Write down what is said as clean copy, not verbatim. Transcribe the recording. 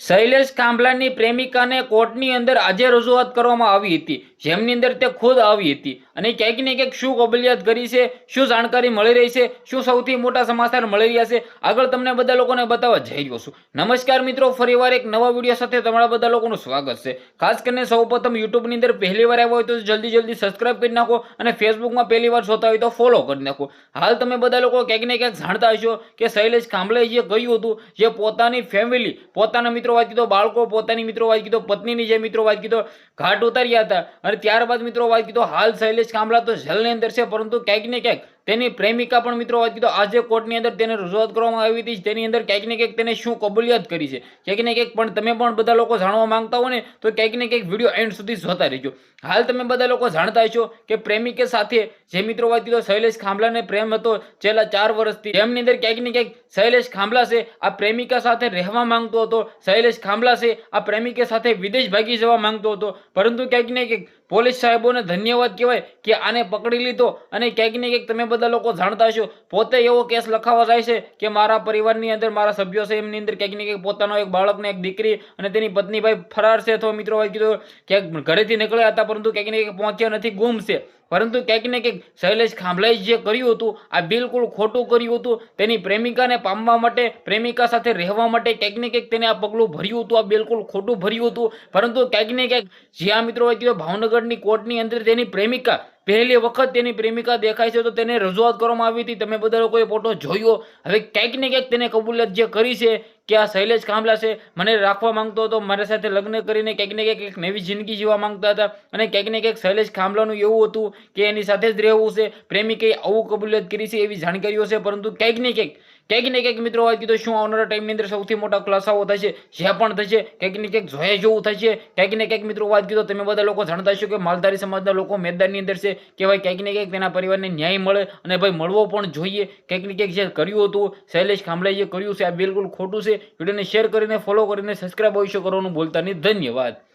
શૈલેષ કાંબલાની પ્રેમિકાને કોર્ટની અંદર આજે રજૂઆત કરવામાં આવી હતી, જેમની અંદર તે ખુદ આવી હતી અને ક્યાંક ને ક્યાંક શું કબૂલિયત કરી છે, શું જાણકારી મળી રહી છે, શું સૌથી મોટા સમાચાર મળી રહ્યા છે, આગળ તમને બધા લોકોને બતાવવા જઈ રહ્યો છું. નમસ્કાર મિત્રો, ફરીવાર એક નવા વિડીયો સાથે તમારા બધા લોકોનું સ્વાગત છે. ખાસ કરીને સૌપ્રથમ યુટ્યુબની અંદર પહેલી વાર આવ્યો હોય તો જલ્દી સબસ્ક્રાઇબ કરી નાખો અને ફેસબુકમાં પહેલી વાર જોતા હોય તો ફોલો કરી નાખો. હાલ તમે બધા લોકો ક્યાંક ને ક્યાંક જાણતા હશો કે શૈલેષ કાંબલાએ જે કહ્યું હતું, જે પોતાની ફેમિલી, પોતાના મિત્રો વાત કીધો, બાળકો, પોતાની મિત્રો વાત કીધો, પત્નીની જે મિત્રો વાત કીધો ઘાટ ઉતાર્યા હતા અને ત્યારબાદ મિત્રો વાત કીધો હાલ શૈલેષ કાંબલા તો જેલની અંદર છે, પરંતુ ક્યાંક ને ક્યાંક તેની પ્રેમિકા પણ મિત્રો વાત કીધો આજે કોર્ટની અંદર તેને રજૂઆત કરવામાં આવી હતી. તેની અંદર ક્યાંક ને ક્યાંક તેને શું કબૂલિયત કરી છે, ક્યાંક ને ક્યાંક પણ તમે પણ બધા લોકો જાણવા માંગતા હો ને તો ક્યાંક ને ક્યાંક વિડીયો એન્ડ સુધી જોતા રહેજો. હાલ તમે બધા લોકો જાણતા હશો કે પ્રેમિકે સાથે જે મિત્રો વાત કીધો શૈલેષ કાંબલાને પ્રેમ હતો છેલ્લા 4 વર્ષથી, તેમની અંદર ક્યાંક ને ક્યાંક શૈલેષ કાંબલા છે આ પ્રેમિકા સાથે રહેવા માંગતો હતો. શૈલેષ કાંબલા છે આ પ્રેમિકા સાથે વિદેશ ભાગી જવા માંગતો હતો, પરંતુ ક્યાંક ને ક્યાંક પોલીસ સાહેબોને ધન્યવાદ કહેવાય કે આને પકડી લીધો. અને ક્યાંક ને ક્યાંક તમે બધા લોકો જાણતા હશો પોતે એવો કેસ લખાવા જાય છે કે મારા પરિવારની અંદર મારા સભ્યો છે એમની અંદર ક્યાંક ને ક્યાંક પોતાનો એક બાળકને, એક દીકરી અને તેની પત્ની ભાઈ ફરાર છે, તો મિત્રો વાત કીધું ક્યાંક ઘરેથી નીકળ્યા હતા પરંતુ ક્યાંક ને ક્યાંક પહોંચ્યા નથી, ગુમ છે. પરંતુ ક્યાંક ને ક્યાંક શૈલેષ કાંબલાએ જે કર્યું હતું આ બિલકુલ ખોટું કર્યું હતું. તેની પ્રેમિકાને પામવા માટે, પ્રેમિકા સાથે રહેવા માટે ક્યાંક ને ક્યાંક તેને આ પગલું ભર્યું હતું, આ બિલકુલ ખોટું ભર્યું હતું. પરંતુ ક્યાંક ને ક્યાંક જ્યાં મિત્રો ભાવનગરની કોર્ટની અંદર તેની પ્રેમિકા પહેલી વખત તેની પ્રેમિકા દેખાય છે તો તેને રજૂઆત કરવામાં આવી હતી. તમે બધા લોકોએ ફોટો જોયો. હવે ક્યાંક ને ક્યાંક તેને કબૂલિયત જે કરી છે કે આ શૈલેષ કાંબલા છે મને રાખવા માંગતો હતો, મારી સાથે લગ્ન કરીને ક્યાંક ને ક્યાંક એક નવી જિંદગી જીવવા માંગતા હતા અને ક્યાંક ને ક્યાંક શૈલેષ કાંબલાનું એવું હતું કે એની સાથે જ રહેવું છે. પ્રેમિકે આવું કબૂલિયત કરી છે એવી જાણકારીઓ છે, પરંતુ ક્યાંક ને ક્યાંક મિત્રો વાત કીધું શું આવનારા ટાઈમની અંદર સૌથી મોટા ખુલાસાઓ થશે, જે પણ થશે ક્યાંક ને ક્યાંક જોયા જેવું થશે. ક્યાંક ને ક્યાંક મિત્રો વાત કીધું તમે બધા લોકો જાણતા હશો કે માલધારી સમાજના લોકો મેદાનની અંદર છે કે ભાઈ ક્યાંક ને ક્યાંક તેના પરિવારને ન્યાય મળે અને ભાઈ મળવો પણ જોઈએ. ક્યાંક ને ક્યાંક જે કર્યું હતું શૈલેષ કાંબલાએ જે કર્યું છે આ બિલકુલ ખોટું છે. વિડીયોને શેર કરીને, ફોલો કરીને, સબસ્ક્રાઇબ અવશ્ય કરવાનું ભૂલતા નહીં. ધન્યવાદ.